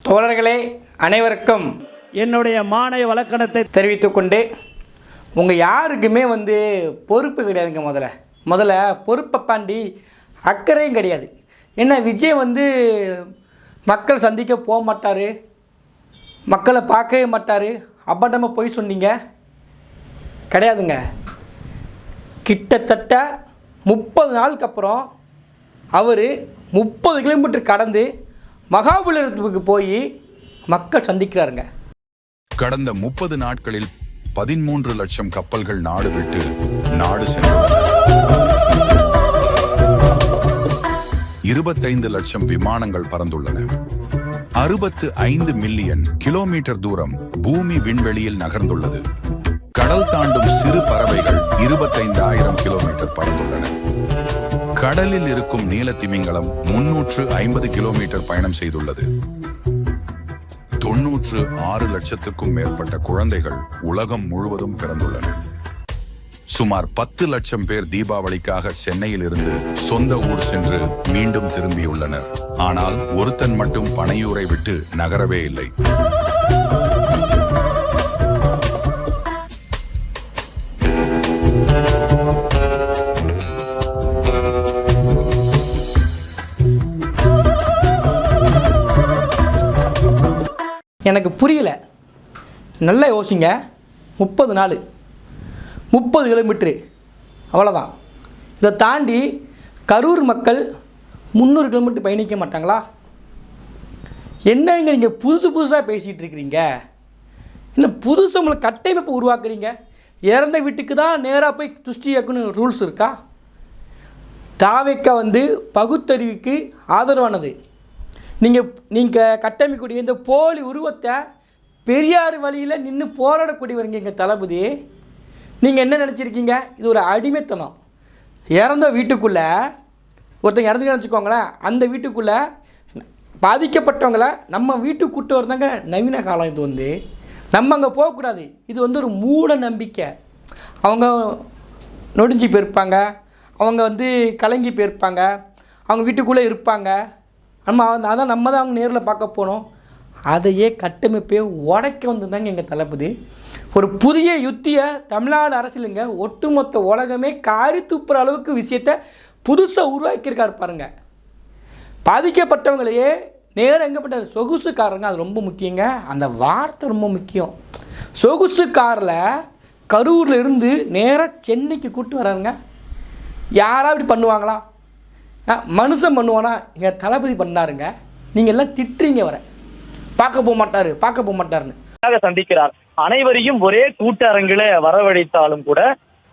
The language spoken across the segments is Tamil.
தோழர்களே அனைவருக்கும் என்னுடைய மானை வழக்கணத்தை தெரிவித்துக்கொண்டு உங்கள் யாருக்குமே பொறுப்பு கிடையாதுங்க. முதல்ல பொறுப்பை தாண்டி அக்கறையும் கிடையாது. ஏன்னா விஜய் மக்கள் சந்திக்க போக மாட்டார், மக்களை பார்க்கவே மாட்டார், அபண்டமாக போய் சொன்னீங்க கிடையாதுங்க. கிட்டத்தட்ட 30 நாளுக்கு அப்புறம் அவர் 30 கிலோமீட்டர் கடந்து மகாபலிபுரத்துக்கு போய் மக்கள் சந்திக்கிறாருங்க. கடந்த 30 நாட்களில் 13 லட்சம் கப்பல்கள் நாடு விட்டு நாடு சென்றன. 25 லட்சம் விமானங்கள் பறந்துள்ளன. 65 மில்லியன் கிலோமீட்டர் தூரம் பூமி விண்வெளியில் நகர்ந்துள்ளது. கடல் தாண்டும் சிறு பறவைகள் 25,000 கிலோமீட்டர் பறந்துள்ளன. கடலில் இருக்கும் நீலத்திமிங்கலம் 350 கிலோமீட்டர் பயணம் செய்துள்ளது. 96 லட்சத்துக்கும் மேற்பட்ட குழந்தைகள் உலகம் முழுவதும் பிறந்துள்ளன. சுமார் 10 லட்சம் பேர் தீபாவளிக்காக சென்னையில் இருந்து சொந்த ஊர் சென்று மீண்டும் திரும்பியுள்ளனர். ஆனால் ஒருத்தன் மட்டும் பனையூரை விட்டு நகரவே இல்லை. எனக்கு புரியல. நல்லா யோசிங்க. 30 நாள் 30 கிலோமீட்ரு அவ்வளோதான். இதை தாண்டி கரூர் மக்கள் 300 கிலோமீட்டர் பயணிக்க மாட்டாங்களா? என்னங்க நீங்கள் புதுசாக பேசிகிட்டு இருக்கிறீங்க? என்ன புதுசு உங்களுக்கு கட்டமைப்பு உருவாக்குறீங்க? இறந்த வீட்டுக்கு தான் நேராக போய் துஷ்டி இயக்குன்னு ரூல்ஸ் இருக்கா? தாவேக்கா பகுத்தறிவுக்கு ஆதரவானது. நீங்கள் கட்டமைக்கக்கூடிய இந்த போலி உருவத்தை பெரியார் வழியில் நின்று போராடக்கூடியவருங்க எங்கள் தளபதி. நீங்கள் என்ன நினச்சிருக்கீங்க? இது ஒரு அடிமைத்தனம். இறந்த வீட்டுக்குள்ளே ஒருத்தங்க இறந்துன்னு வச்சுக்கோங்களேன், அந்த வீட்டுக்குள்ளே பாதிக்கப்பட்டவங்களை நம்ம வீட்டுக்கு கூட்டு வரதாங்க நவீன காலம். இது நம்ம அங்கே போகக்கூடாது. இது ஒரு மூட நம்பிக்கை. அவங்க நொடிஞ்சு போயிருப்பாங்க, அவங்க கலங்கி போயிருப்பாங்க, அவங்க வீட்டுக்குள்ளே இருப்பாங்க. அதான் நம்ம தான் அவங்க நேரில் பார்க்க போனோம். அதையே கட்டமைப்பே உடைக்க தாங்க எங்கள் தளபதி. ஒரு புதிய யுத்தியை தமிழ்நாடு அரசியலுங்க ஒட்டுமொத்த உலகமே காரி துப்புற அளவுக்கு விஷயத்தை புதுசாக உருவாக்கியிருக்காரு பாருங்க. பாதிக்கப்பட்டவங்களையே நேரம் எங்கே பண்ணார்? சொகுசுக்காரங்க. அது ரொம்ப முக்கியங்க. அந்த வார்த்தை ரொம்ப முக்கியம். சொகுசுக்காரில் கரூரில் இருந்து நேராக சென்னைக்கு கூப்பிட்டு வராருங்க. யாராவது இப்படி பண்ணுவாங்களா? மனுஷன் பண்ணுவானா? எங்கள் தளபதி பண்ணாருங்க. நீங்கள் எல்லாம் திட்டுறீங்க. பார்க்க போக மாட்டாருன்னு சந்திக்கிறார். அனைவரையும் ஒரே கூட்டரங்கில வரவழைத்தாலும் கூட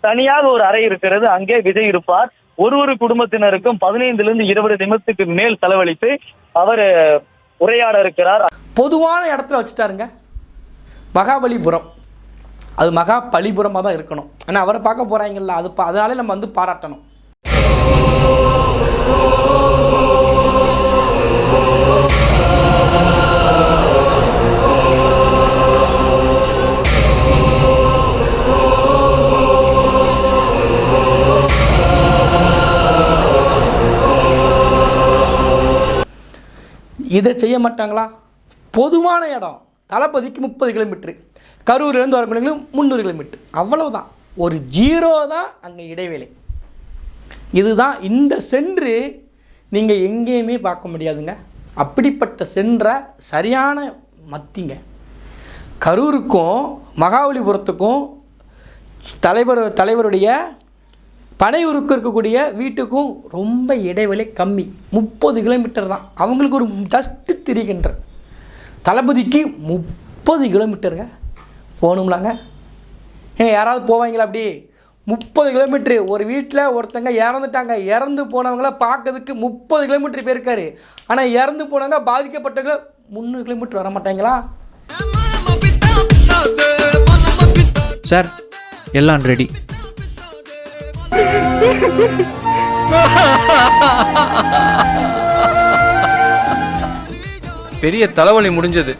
தனியாக ஒரு அறை இருக்கிறது, அங்கே விஜய் இருப்பார். ஒரு குடும்பத்தினருக்கும் 15-20 நிமிடத்துக்கு மேல் செலவழித்து அவர் உரையாட இருக்கிறார். பொதுவான இடத்துல வச்சுட்டாருங்க. மகாபலிபுரம், அது மகாபலிபுரமாக தான் இருக்கணும். ஆனால் அவரை பார்க்க போகிறாங்கல்ல, அதனாலே நம்ம பாராட்டணும். இதை செய்ய மாட்டாங்களா? பொதுவான இடம். தளபதிக்கு 30 கிலோமீட்ரு, கரூர்லேருந்து வரக்கூடியவங்களுக்கு 300 கிலோமீட்ரு, அவ்வளவுதான். ஒரு 0 தான் அங்கே இடைவேளை. இதுதான் இந்த சென்று நீங்கள் எங்கேயுமே பார்க்க முடியாதுங்க. அப்படிப்பட்ட சென்ற சரியான மத்திங்க. கரூருக்கும் மகாபலிபுரத்துக்கும் தலைவருடைய பனையூருக்கு இருக்கக்கூடிய வீட்டுக்கும் ரொம்ப இடைவெளி கம்மி. 30 கிலோமீட்டர் தான். அவங்களுக்கு ஒரு ஜஸ்ட்டு 3 கிலோமீட்டர். தளபதிக்கு 30 கிலோமீட்டருங்க. போகணும்லாங்க. யாராவது போவாங்களா அப்படி? 30 கிலோமீட்ரு. ஒரு வீட்டில் ஒருத்தங்க இறந்துட்டாங்க. இறந்து போனவங்கள பார்க்கறதுக்கு 30 கிலோமீட்டர் போயிருக்காரு. ஆனால் இறந்து போனவங்க பாதிக்கப்பட்டவங்க 300 கிலோமீட்டர் வர மாட்டாங்களா? சார், எல்லாம் ரெடி. பெரிய தலைவலி முடிஞ்சது.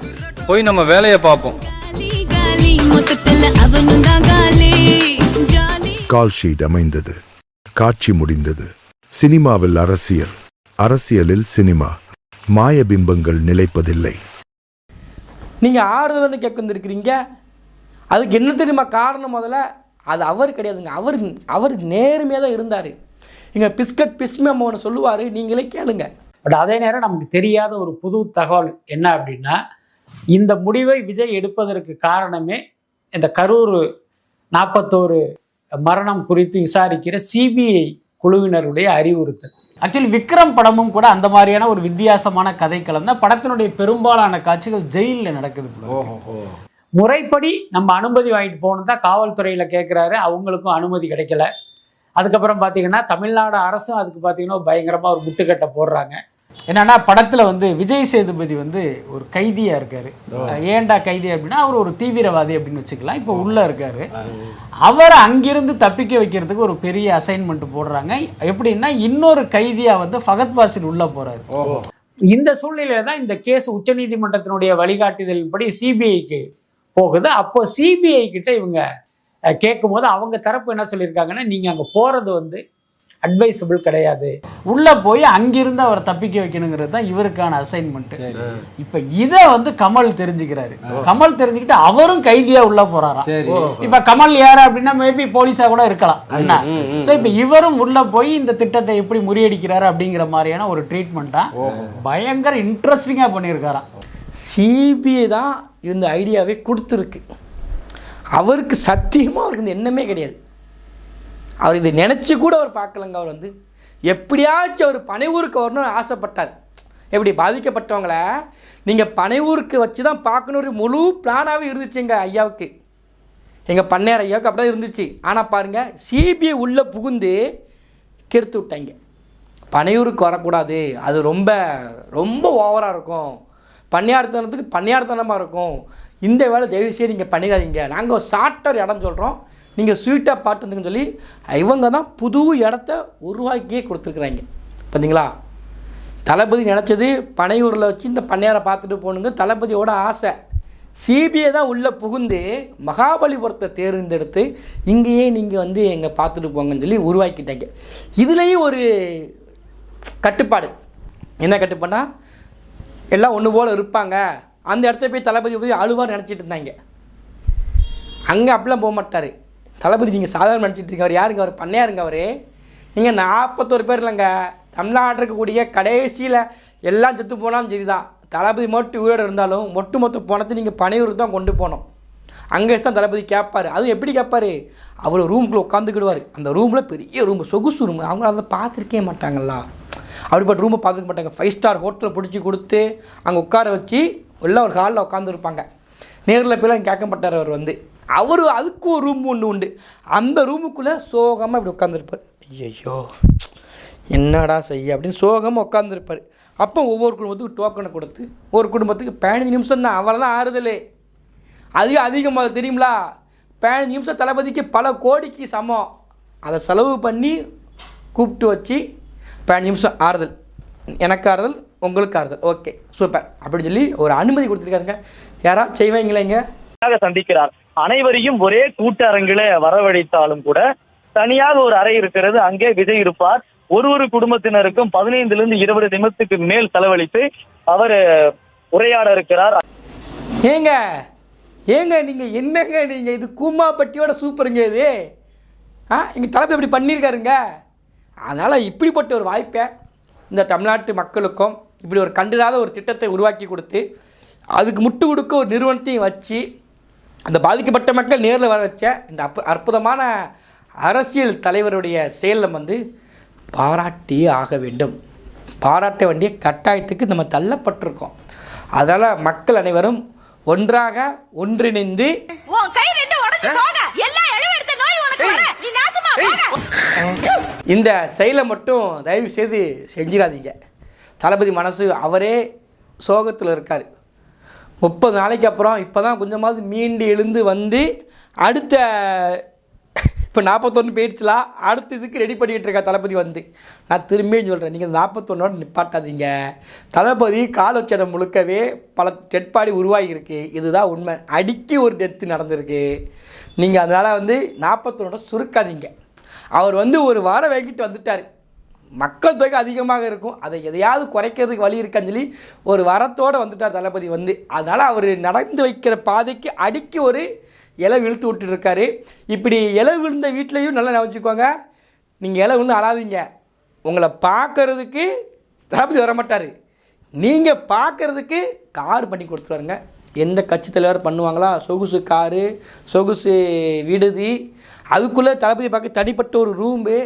போய் நம்ம வேலையை பார்ப்போம். கால் ஷீட் அமைந்தது. காட்சி முடிந்தது. சினிமாவில் அரசியல், அரசியலில் சினிமா. மாயபிம்பங்கள் நிலைப்பதில்லை. நீங்கள் ஆறுதல்னு கேட்க வந்திருக்கிறீங்க. அதுக்கு என்ன தெரியுமா காரணம்? முதல்ல அது அவர் கிடையாதுங்க. அவர் நேர்மையாக தான் இருந்தார். இங்கே பிஸ்கட் பிஸ்மம் ஒன்று சொல்லுவார், நீங்களே கேளுங்க. பட் அதே நேரம் நமக்கு தெரியாத ஒரு புது தகவல் என்ன அப்படின்னா, இந்த முடிவை விஜய் எடுப்பதற்கு காரணமே இந்த கரூர் 41 மரணம் குறித்து விசாரிக்கிற சிபிஐ குழுவினருடைய அறிவுறுத்தல். ஆக்சுவலி விக்ரம் படமும் கூட அந்த மாதிரியான ஒரு வித்தியாசமான கதைக்களம் தான். படத்தினுடைய பெரும்பாலான காட்சிகள் ஜெயிலில் நடக்குது. முறைப்படி நம்ம அனுமதி வாங்கிட்டு போகணும் தான் காவல்துறையில் கேட்குறாரு. அவங்களுக்கும் அனுமதி கிடைக்கல. அதுக்கப்புறம் பார்த்தீங்கன்னா தமிழ்நாடு அரசும் அதுக்கு பார்த்தீங்கன்னா பயங்கரமாக ஒரு முட்டுக்கட்டை போடுறாங்க. என்னன்னா படத்தில் வந்து விஜய் சேதுபதி வந்து ஒரு கைதியாக இருக்கார். ஏன்டா கைதி அப்படின்னா அவர் ஒரு தீவிரவாதி அப்படின்னு வச்சுக்கலாம். இப்போ உள்ளே இருக்கார். அவரை அங்கிருந்து தப்பிக்க வைக்கிறதுக்கு ஒரு பெரிய அசைன்மெண்ட் போடுறாங்க. எப்படின்னா இன்னொரு கைதியாக வந்து ஃபகத் ஃபாசில் உள்ளே போகிறாரு. இந்த சூழ்நிலையில தான் இந்த கேஸ் உச்சநீதிமன்றத்தினுடைய வழிகாட்டுதலின்படி சிபிஐக்கு போகுது. அப்போ சிபிஐ கிட்ட இவங்க கேட்கும் போது அவங்க தரப்பு என்ன சொல்லியிருக்காங்கன்னா, நீங்கள் அங்கே போகிறது வந்து அட்வைசபிள் கிடையாது, உள்ளே போய் அங்கிருந்து அவரை தப்பிக்க வைக்கணுங்கிறது தான் இவருக்கான அசைன்மெண்ட். இப்போ இதை வந்து கமல் தெரிஞ்சுக்கிறாரு. கமல் தெரிஞ்சுக்கிட்டு அவரும் கைதியாக உள்ளே போகிறாராம். இப்போ கமல் யார் அப்படின்னா மேபி போலீஸாக கூட இருக்கலாம் என்ன. ஸோ இப்போ இவரும் உள்ளே போய் இந்த திட்டத்தை எப்படி முறியடிக்கிறாரு அப்படிங்கிற மாதிரியான ஒரு ட்ரீட்மெண்ட்டாக பயங்கர இன்ட்ரெஸ்டிங்காக பண்ணியிருக்காராம். சிபிஐ தான் இந்த ஐடியாவே கொடுத்துருக்கு. அவருக்கு சத்தியமாக அவருக்கு இந்த எண்ணமே கிடையாது. அவர் இதை நினச்சி கூட அவர் பார்க்கலங்க. அவர் வந்து எப்படியாச்சும் அவர் பனையூருக்கு வரணும்னு ஆசைப்பட்டார். எப்படி பாதிக்கப்பட்டவங்கள நீங்கள் பனையூருக்கு வச்சு தான் பார்க்கணும் ஒரு முழு பிளானாகவே இருந்துச்சு எங்கள் ஐயாவுக்கு, எங்கள் பண்ணையார் ஐயாவுக்கு அப்படி தான் இருந்துச்சு. ஆனால் பாருங்கள், சிபிஐ உள்ளே புகுந்து கெடுத்து விட்டாங்க. பனையூருக்கு வரக்கூடாது, அது ரொம்ப ரொம்ப ஓவராக இருக்கும், பண்ணையார்த்தனத்துக்கு பண்ணையார்த்தனமாக இருக்கும், இந்த வேலை தயவு செய்து நீங்கள் பண்ணிடாதீங்க, நாங்கள் ஒரு ஷார்ட்டர் இடம் சொல்கிறோம், நீங்கள் ஸ்வீட்டாக பாட்டு வந்துங்கன்னு சொல்லி இவங்க தான் புது இடத்த உருவாக்கியே கொடுத்துருக்குறாங்க. பார்த்தீங்களா, தளபதி நினச்சது பனையூரில் வச்சு இந்த பண்ணையாரை பார்த்துட்டு போகணுங்க தளபதியோட ஆசை. சிபிஐ தான் உள்ளே புகுந்து மகாபலிபுரத்தை தேர்ந்தெடுத்து இங்கேயே நீங்கள் வந்து எங்கே பார்த்துட்டு போங்கன்னு சொல்லி உருவாக்கிட்டாங்க. இதுலேயும் ஒரு கட்டுப்பாடு. என்ன கட்டுப்பாடுனா, எல்லாம் ஒன்று போல் இருப்பாங்க, அந்த இடத்த போய் தளபதி போய் அழுவார் நினச்சிட்டு இருந்தாங்க. அங்கே அப்படிலாம் போக மாட்டார் தளபதி. நீங்கள் சாதாரண நினச்சிட்டு இருக்கீங்க, அவர் யாருங்க, அவர் பண்ணையாருங்க. அவர் இங்கே 41 பேர் இல்லைங்க, தமிழ்நாட்டில் இருக்கக்கூடிய கடைசியில் எல்லாம் செத்து போனாலும் சரி தான், தளபதி மட்டும் உயிரோடு இருந்தாலும் மொத்த பணத்தை நீங்கள் பனையூருக்கு தான் கொண்டு போகணும். அங்கே தான் தளபதி கேட்பார். அதுவும் எப்படி கேட்பார், அவர் ரூமுக்குள்ளே உட்காந்துக்கிடுவார். அந்த ரூமில் பெரிய ரூம், சொகுசு ரூம், அவங்க அதை பார்த்துருக்கே மாட்டாங்களா, அப்படிப்பட்ட ரூமை பார்த்துக்க மாட்டாங்க. 5 ஸ்டார் ஹோட்டலில் பிடிச்சி கொடுத்து அங்கே உட்கார வச்சு எல்லாம் ஒரு ஹாலில் உட்காந்துருப்பாங்க. நேரில் போய்லாம் கேட்க மாட்டார். அவர் வந்து அவர் அதுக்கு ஒரு ரூம் ஒன்று உண்டு. அந்த ரூமுக்குள்ளே சோகமாக இப்படி உட்காந்துருப்பார். ஐயோ என்னடா செய்ய அப்படின்னு சோகமாக உட்காந்துருப்பார். அப்போ ஒவ்வொரு குடும்பத்துக்கும் டோக்கனை கொடுத்து ஒரு குடும்பத்துக்கு 15 நிமிஷம் தான், அவரை தான் ஆறுதலே. அதிகமாக தெரியுங்களா, 15 நிமிஷம் தளபதிக்கு பல கோடிக்கு சமம். அதை செலவு பண்ணி கூப்பிட்டு வச்சு 15 நிமிஷம் ஆறுதல், எனக்கு ஆறுதல் உங்களுக்கு ஆறுதல், ஓகே சூப்பர் அப்படின்னு சொல்லி ஒரு அனுமதி கொடுத்துருக்காருங்க. யாரா செய்வீங்களேங்க சந்திக்கிறார். அனைவரையும் ஒரே கூட்டரங்கில வரவழைத்தாலும் கூட தனியாக ஒரு அறை இருக்கிறது, அங்கே விஜய் இருப்பார். ஒரு குடும்பத்தினருக்கும் 15 to 20 நிமிஷத்துக்கு மேல் செலவழித்து அவர் உரையாட இருக்கிறார். ஏங்க நீங்கள் என்னங்க, நீங்கள் இது கூமாப்பட்டியோட சூப்பருங்க இது. எங்கள் தளபதி இப்படி பண்ணியிருக்காருங்க. அதனால் இப்படிப்பட்ட ஒரு வாய்ப்பை இந்த தமிழ்நாட்டு மக்களுக்கும் இப்படி ஒரு கண்டிராத ஒரு திட்டத்தை உருவாக்கி கொடுத்து அதுக்கு முட்டு கொடுக்க ஒரு நிறுவனத்தையும் வச்சு அந்த பாதிக்கப்பட்ட மக்கள் நேரில் வர வச்ச இந்த அற்புதமான அரசியல் தலைவருடைய செயலில் வந்து பாராட்டியே ஆக வேண்டும். பாராட்ட வேண்டிய கட்டாயத்துக்கு நம்ம தள்ளப்பட்டிருக்கோம். அதனால் மக்கள் அனைவரும் ஒன்றாக ஒன்றிணைந்து இந்த செயலை மட்டும் தயவு செய்து செஞ்சிடாதீங்க. தளபதி மனசு அவரே சோகத்தில் இருக்கார். 30 நாளைக்கு அப்புறம் இப்போ தான் கொஞ்சமாவது மீண்டு எழுந்து வந்து அடுத்த இப்போ 41 போயிடுச்சுலாம், அடுத்த இதுக்கு ரெடி பண்ணிக்கிட்டு இருக்கா தளபதி வந்து. நான் திரும்பியும் சொல்கிறேன், நீங்கள் 41 நிப்பாட்டாதீங்க. தளபதி கால் வச்ச இடம் முழுக்கவே பல டெட் பாடி உருவாகியிருக்கு. இதுதான் உண்மை. அடிக்கி ஒரு டெத்து நடந்திருக்கு. நீங்கள் அதனால் வந்து 41 சுருக்காதீங்க. அவர் வந்து ஒரு வாரம் வாங்கிட்டு வந்துட்டார். மக்கள் தொகை அதிகமாக இருக்கும், அதை எதையாவது குறைக்கிறதுக்கு வழி இருக்கான்னு சொல்லி ஒரு வரத்தோடு வந்துட்டார் தளபதி வந்து. அதனால் அவர் நடந்து வைக்கிற பாதைக்கு அடிக்கி ஒரு இலை இழுத்து விட்டுருக்காரு. இப்படி இலை விழுந்த வீட்லேயும் நல்லா நினச்சிக்கோங்க, நீங்கள் இலை விழுந்து அழாதீங்க. உங்களை பார்க்கறதுக்கு தளபதி வரமாட்டார், நீங்கள் பார்க்குறதுக்கு கார் பண்ணி கொடுத்துருவாருங்க. எந்த கட்சி தலைவர் பண்ணுவாங்களா? சொகுசு காரு, சொகுசு விடுதி, அதுக்குள்ளே தளபதி பார்க்க தனிப்பட்ட ஒரு ரூம்பு,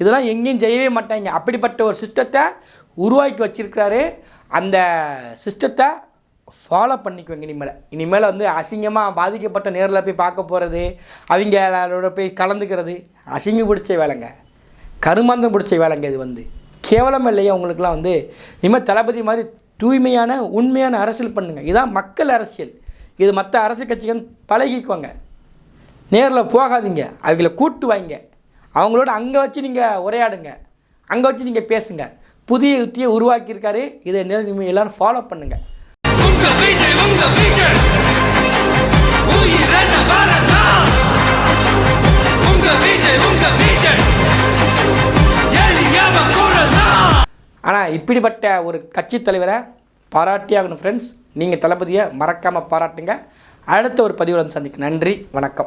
இதெல்லாம் எங்கேயும் செய்யவே மாட்டாங்க. அப்படிப்பட்ட ஒரு சிஸ்டத்தை உருவாக்கி வச்சுருக்கிறாரு. அந்த சிஸ்டத்தை ஃபாலோ பண்ணிக்குவேங்க. இனிமேல் வந்து அசிங்கமாக பாதிக்கப்பட்ட நேரில் போய் பார்க்க போகிறது, அவங்களோட போய் கலந்துக்கிறது அசிங்கம் பிடிச்ச வேலைங்க, கருமாந்தம் பிடிச்ச வேலைங்க. இது வந்து கேவலம் இல்லையா உங்களுக்குலாம்? வந்து இனிமேல் தளபதி மாதிரி தூய்மையான உண்மையான அரசியல் பண்ணுங்கள். இதுதான் மக்கள் அரசியல். இது மற்ற அரசியல் கட்சிகள் பழகிக்குவாங்க. நேரில் போகாதீங்க, அவங்கள கூட்டு வாங்க, அவங்களோட அங்கே வச்சு நீங்கள் உரையாடுங்க, அங்கே வச்சு நீங்கள் பேசுங்க. புதிய யுத்தியை உருவாக்கியிருக்காரு. இதை எல்லோரும் ஃபாலோ பண்ணுங்கள். ஆனால் இப்படிப்பட்ட ஒரு கட்சி தலைவரை பாராட்டியாகணும் ஃப்ரெண்ட்ஸ். நீங்கள் தளபதியை மறக்காமல் பாராட்டுங்க. அடுத்த ஒரு பதிவில் வந்து சந்திக்க. நன்றி, வணக்கம்.